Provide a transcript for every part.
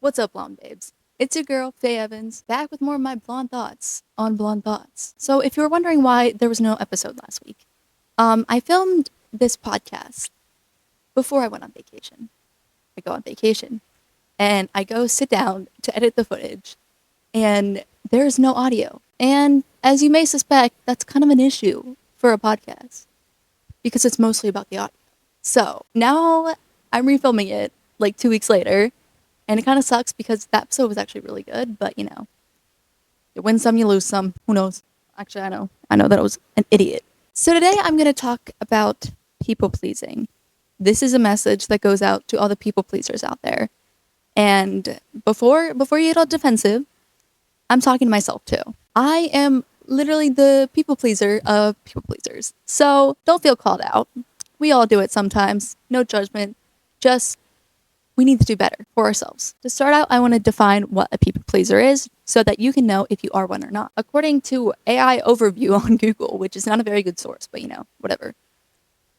What's up, blonde babes? It's your girl, Fay Evans, back with more of my blonde thoughts on Blonde Thoughts. So, if you were wondering why there was no episode last week, I filmed this podcast before I went on vacation. I go on vacation, and I go sit down to edit the footage, and there's no audio. And as you may suspect, that's kind of an issue for a podcast because it's mostly about the audio. So, now I'm refilming it like 2 weeks later. And it kind of sucks because that episode was actually really good, but you win some, you lose some. Who knows? Actually, I know. I know that I was an idiot. So today I'm going to talk about people pleasing. This is a message that goes out to all the people pleasers out there. And before you get all defensive, I'm talking to myself too. I am literally the people pleaser of people pleasers. So don't feel called out. We all do it sometimes. No judgment. Just we need to do better for ourselves. To start out, I want to define what a people pleaser is so that you can know if you are one or not. According to AI Overview on Google, which is not a very good source, but whatever.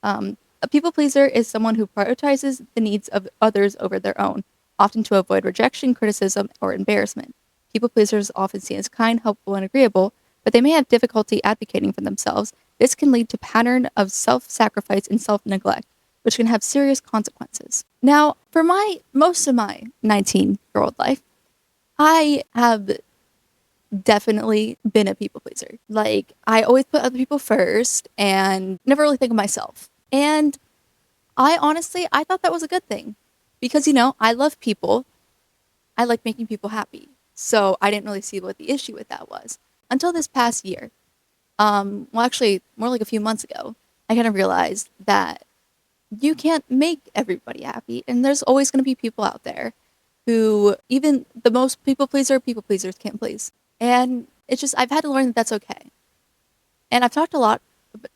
A people pleaser is someone who prioritizes the needs of others over their own, often to avoid rejection, criticism, or embarrassment. People pleasers are often seen as kind, helpful, and agreeable, but they may have difficulty advocating for themselves. This can lead to a pattern of self-sacrifice and self-neglect, which can have serious consequences. Now, for most of my 19-year-old life, I have definitely been a people pleaser. Like, I always put other people first and never really think of myself. And I thought that was a good thing because, I love people. I like making people happy. So I didn't really see what the issue with that was until this past year. Actually, more like a few months ago, I kind of realized that you can't make everybody happy. And there's always going to be people out there who even the most people pleasers can't please. And it's just, I've had to learn that that's okay. And I've talked a lot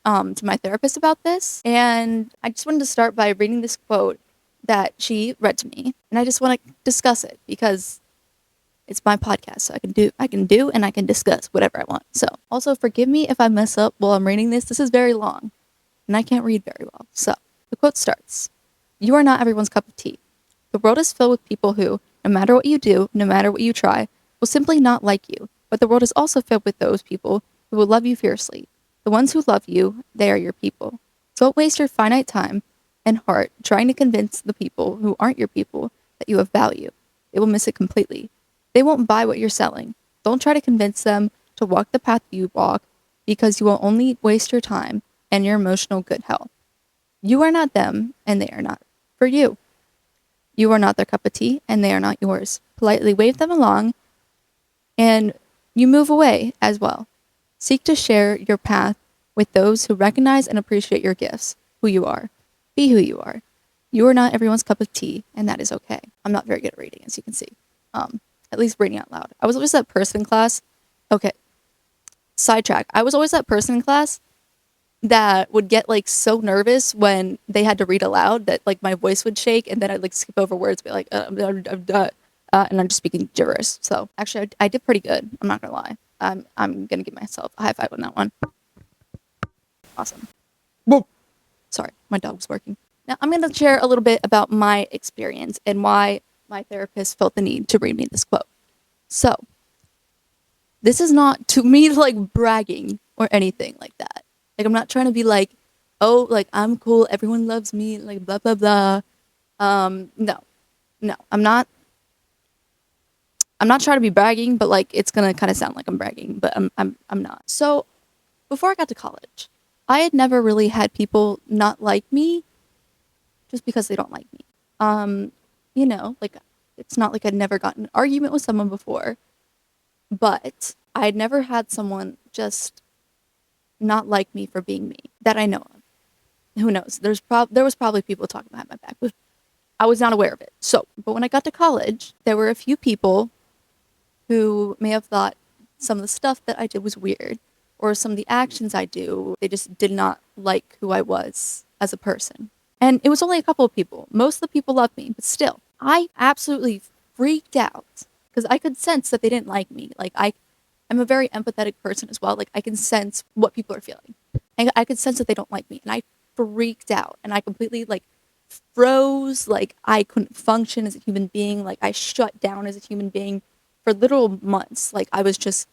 to my therapist about this. And I just wanted to start by reading this quote that she read to me. And I just want to discuss it because it's my podcast. So I can do and I can discuss whatever I want. So also forgive me if I mess up while I'm reading this. This is very long and I can't read very well. So the quote starts, "You are not everyone's cup of tea. The world is filled with people who, no matter what you do, no matter what you try, will simply not like you. But the world is also filled with those people who will love you fiercely. The ones who love you, they are your people. Don't waste your finite time and heart trying to convince the people who aren't your people that you have value. They will miss it completely. They won't buy what you're selling. Don't try to convince them to walk the path you walk because you will only waste your time and your emotional good health. You are not them, and they are not for you. You are not their cup of tea, and they are not yours. Politely wave them along, and you move away as well. Seek to share your path with those who recognize and appreciate your gifts, who you are. Be who you are. You are not everyone's cup of tea, and that is okay." I'm not very good at reading, as you can see. At least reading out loud. I was always that person in class. Okay, sidetrack. I was always that person in class that would get like so nervous when they had to read aloud that like my voice would shake and then I'd like skip over words, be like, and I'm just speaking gibberish. So actually, I did pretty good. I'm not gonna lie. I'm gonna give myself a high five on that one. Awesome. Whoa. Sorry, my dog was barking. Now I'm gonna share a little bit about my experience and why my therapist felt the need to read me this quote. So this is not to me like bragging or anything like that. Like, I'm not trying to be like, oh, like, I'm cool, everyone loves me, like, blah, blah, blah. No, I'm not trying to be bragging, but, like, it's gonna kind of sound like I'm bragging, but I'm not. So, before I got to college, I had never really had people not like me just because they don't like me. Like, it's not like I'd never gotten an argument with someone before, but I'd never had someone just not like me for being me that I know of. Who knows? There was probably people talking behind my back, but I was not aware of it. So, but when I got to college, there were a few people who may have thought some of the stuff that I did was weird, or some of the actions I do, they just did not like who I was as a person. And it was only a couple of people. Most of the people loved me, but still, I absolutely freaked out because I could sense that they didn't like me. Like, I'm a very empathetic person as well. Like, I can sense what people are feeling. I could sense that they don't like me. And I freaked out. And I completely, like, froze, like I couldn't function as a human being, like I shut down as a human being for literal months. Like I was just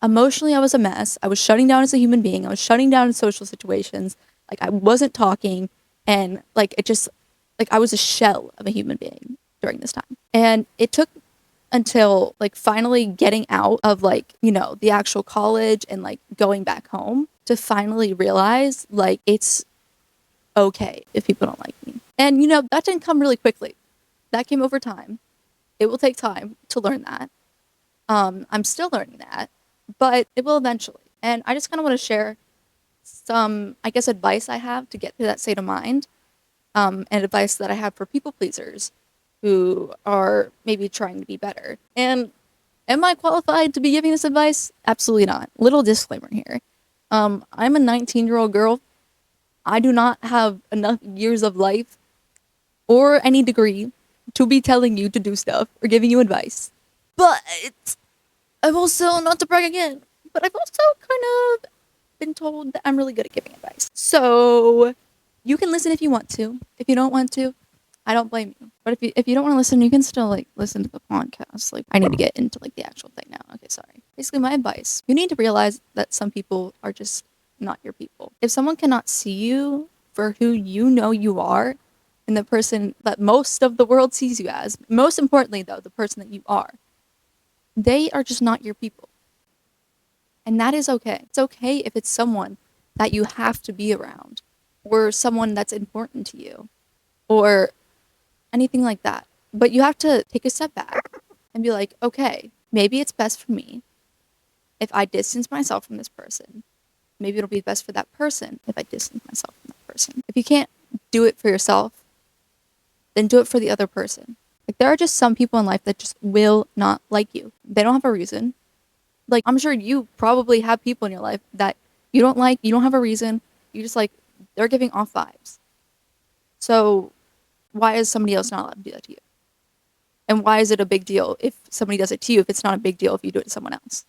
emotionally, I was a mess. I was shutting down as a human being. I was shutting down in social situations. Like I wasn't talking, and like it just like I was a shell of a human being during this time. And it took until like finally getting out of like, the actual college and like going back home to finally realize like it's okay if people don't like me. And that didn't come really quickly. That came over time. It will take time to learn that. I'm still learning that, but it will eventually. And I just kind of want to share some, I guess, advice I have to get through that state of mind, and advice that I have for people pleasers who are maybe trying to be better. And am I qualified to be giving this advice? Absolutely not. Little disclaimer here. I'm a 19-year-old girl. I do not have enough years of life or any degree to be telling you to do stuff or giving you advice. But I've also, not to brag again, but I've also kind of been told that I'm really good at giving advice. So you can listen if you want to. If you don't want to, I don't blame you. But if you don't want to listen, you can still like listen to the podcast. Like I need to get into like the actual thing now. Okay, sorry. Basically, my advice: you need to realize that some people are just not your people. If someone cannot see you for who you know you are, and the person that most of the world sees you as, most importantly though, the person that you are, they are just not your people. And that is okay. It's okay if it's someone that you have to be around, or someone that's important to you, or anything like that. But you have to take a step back and be like, okay, maybe it's best for me if I distance myself from this person. Maybe it'll be best for that person if I distance myself from that person. If you can't do it for yourself, then do it for the other person. Like there are just some people in life that just will not like you. They don't have a reason. Like I'm sure you probably have people in your life that you don't like, you don't have a reason. You just like, they're giving off vibes. So why is somebody else not allowed to do that to you? And why is it a big deal if somebody does it to you if it's not a big deal if you do it to someone else?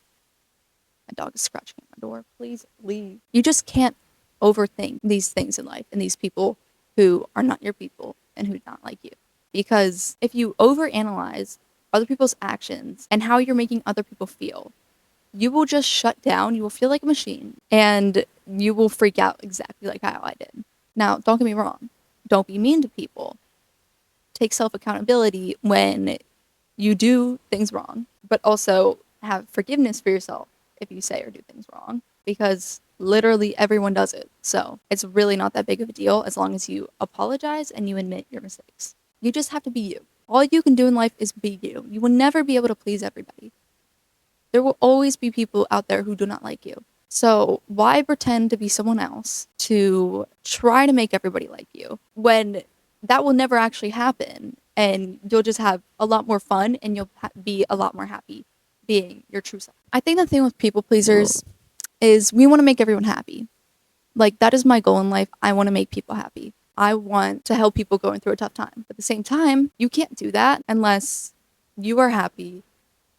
My dog is scratching at my door. Please leave. You just can't overthink these things in life and these people who are not your people and who do not like you. Because if you overanalyze other people's actions and how you're making other people feel, you will just shut down. You will feel like a machine and you will freak out exactly like how I did. Now, don't get me wrong. Don't be mean to people. Take self-accountability when you do things wrong, but also have forgiveness for yourself if you say or do things wrong, because literally everyone does it. So it's really not that big of a deal as long as you apologize and you admit your mistakes. You just have to be you. All you can do in life is be you. You will never be able to please everybody. There will always be people out there who do not like you. So why pretend to be someone else to try to make everybody like you when that will never actually happen, and you'll just have a lot more fun and you'll be a lot more happy being your true self. I think the thing with people pleasers is we want to make everyone happy. Like that is my goal in life. I want to make people happy. I want to help people going through a tough time. At the same time, you can't do that unless you are happy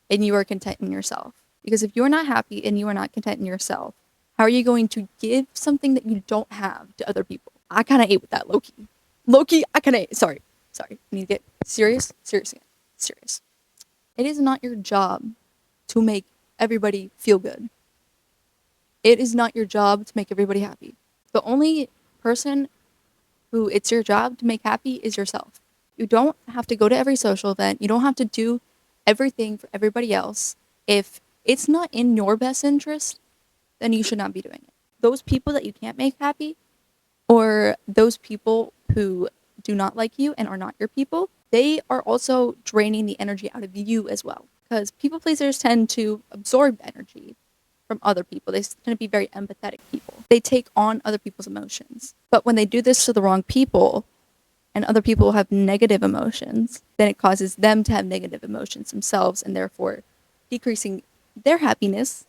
and you are content in yourself. Because if you're not happy and you are not content in yourself, how are you going to give something that you don't have to other people? I kind of ate with that, low-key. Low-key, I kind of ate. Sorry. I need to get serious. Serious. It is not your job to make everybody feel good. It is not your job to make everybody happy. The only person who it's your job to make happy is yourself. You don't have to go to every social event. You don't have to do everything for everybody else. If it's not in your best interest, then you should not be doing it. Those people that you can't make happy, or those people who do not like you and are not your people, they are also draining the energy out of you as well. Because people pleasers tend to absorb energy from other people. They tend to be very empathetic people. They take on other people's emotions. But when they do this to the wrong people, and other people have negative emotions, then it causes them to have negative emotions themselves, and therefore decreasing their happiness,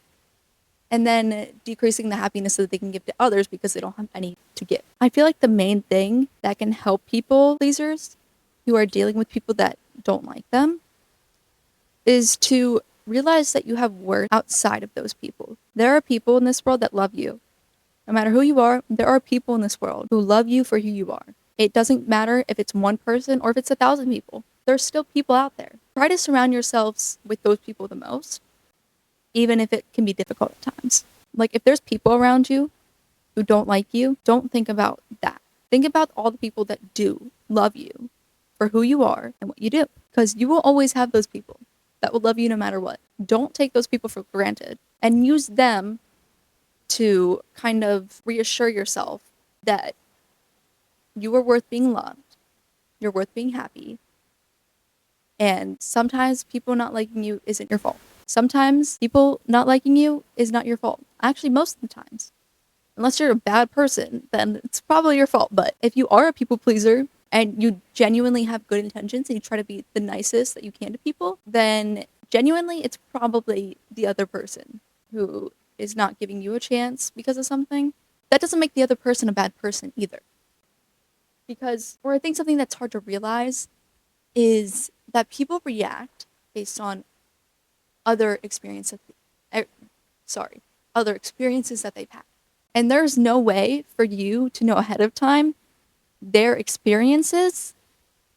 and then decreasing the happiness that they can give to others because they don't have any to give. I feel like the main thing that can help people pleasers who are dealing with people that don't like them is to realize that you have worth outside of those people. There are people in this world that love you. No matter who you are, there are people in this world who love you for who you are. It doesn't matter if it's one person or if it's 1,000 people. There's still people out there. Try to surround yourselves with those people the most, even if it can be difficult at times. Like, if there's people around you who don't like you, don't think about that. Think about all the people that do love you for who you are and what you do, because you will always have those people that will love you no matter what. Don't take those people for granted and use them to kind of reassure yourself that you are worth being loved, you're worth being happy, and sometimes people not liking you isn't your fault. Sometimes people not liking you is not your fault. Actually, most of the times. Unless you're a bad person, then it's probably your fault. But if you are a people pleaser and you genuinely have good intentions and you try to be the nicest that you can to people, then genuinely it's probably the other person who is not giving you a chance because of something. That doesn't make the other person a bad person either. Because, or I think something that's hard to realize is that people react based on other experiences. Other experiences that they've had. And there's no way for you to know ahead of time their experiences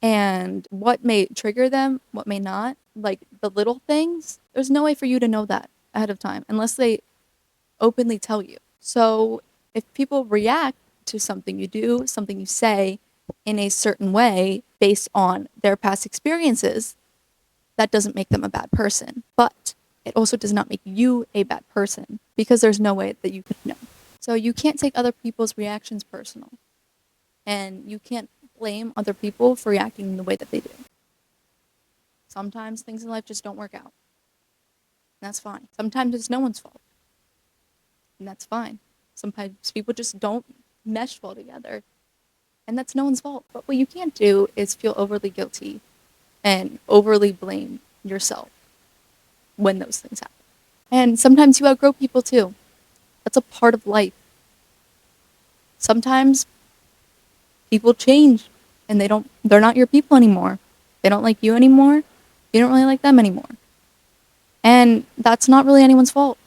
and what may trigger them, what may not, like the little things. There's no way for you to know that ahead of time unless they openly tell you. So if people react to something you do, something you say in a certain way based on their past experiences, that doesn't make them a bad person. But it also does not make you a bad person because there's no way that you could know. So you can't take other people's reactions personal. And you can't blame other people for reacting in the way that they do. Sometimes things in life just don't work out. And that's fine. Sometimes it's no one's fault. And that's fine. Sometimes people just don't mesh well together. And that's no one's fault. But what you can't do is feel overly guilty and overly blame yourself when those things happen. And sometimes you outgrow people too. That's a part of life. Sometimes people change and they're not your people anymore. They don't like you anymore. You don't really like them anymore. And that's not really anyone's fault.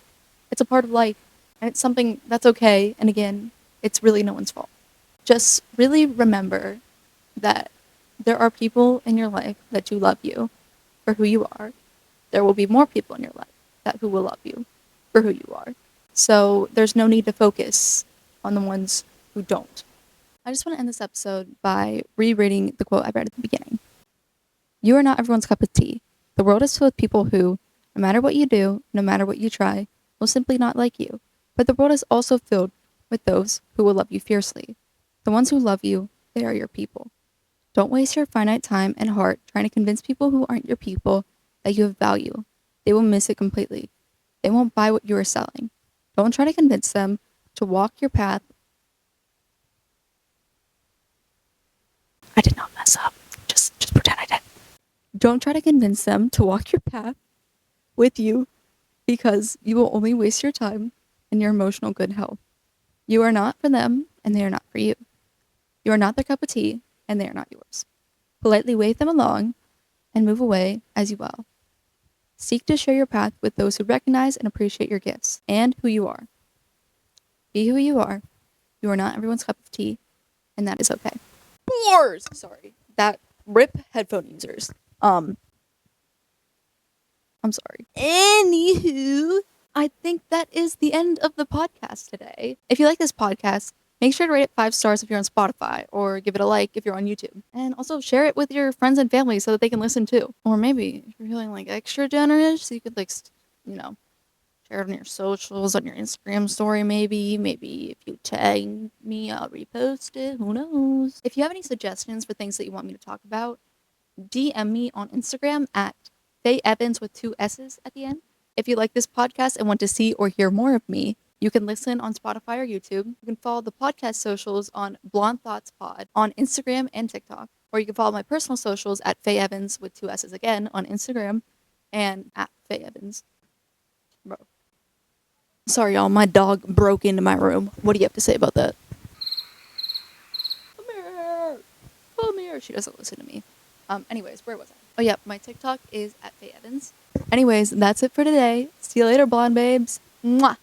It's a part of life. And it's something that's okay. And again, it's really no one's fault. Just really remember that there are people in your life that do love you for who you are. There will be more people in your life who will love you for who you are. So there's no need to focus on the ones who don't. I just want to end this episode by rereading the quote I read at the beginning. You are not everyone's cup of tea. The world is filled with people who, no matter what you do, no matter what you try, will simply not like you. But the world is also filled with those who will love you fiercely. The ones who love you, they are your people. Don't waste your finite time and heart trying to convince people who aren't your people that you have value. They will miss it completely. They won't buy what you are selling. Don't try to convince them to walk your path. I did not mess up. Just pretend I did. Don't try to convince them to walk your path with you because you will only waste your time and your emotional good health. You are not for them and they are not for you. You are not their cup of tea and they are not yours. Politely wave them along and move away as you will. Seek to share your path with those who recognize and appreciate your gifts and who you are. Be who you are. You are not everyone's cup of tea, and that is okay. Bars! Sorry. That rip headphone users. I'm sorry. Anywho, I think that is the end of the podcast today. If you like this podcast, make sure to rate it 5 stars if you're on Spotify, or give it a like if you're on YouTube. And also share it with your friends and family so that they can listen too. Or maybe if you're feeling like extra generous, you could share it on your socials, on your Instagram story maybe. Maybe if you tag me, I'll repost it. Who knows? If you have any suggestions for things that you want me to talk about, DM me on Instagram at Fay Evans with 2 S's at the end. If you like this podcast and want to see or hear more of me, you can listen on Spotify or YouTube. You can follow the podcast socials on Blonde Thoughts Pod on Instagram and TikTok. Or you can follow my personal socials at Fay Evans with 2 S's again on Instagram and at Fay Evans. Bro. Sorry, y'all. My dog broke into my room. What do you have to say about that? Come here. Come here. She doesn't listen to me. Anyways, where was I? Oh, yeah. My TikTok is at Fay Evans. Anyways, that's it for today. See you later, blonde babes. Mwah.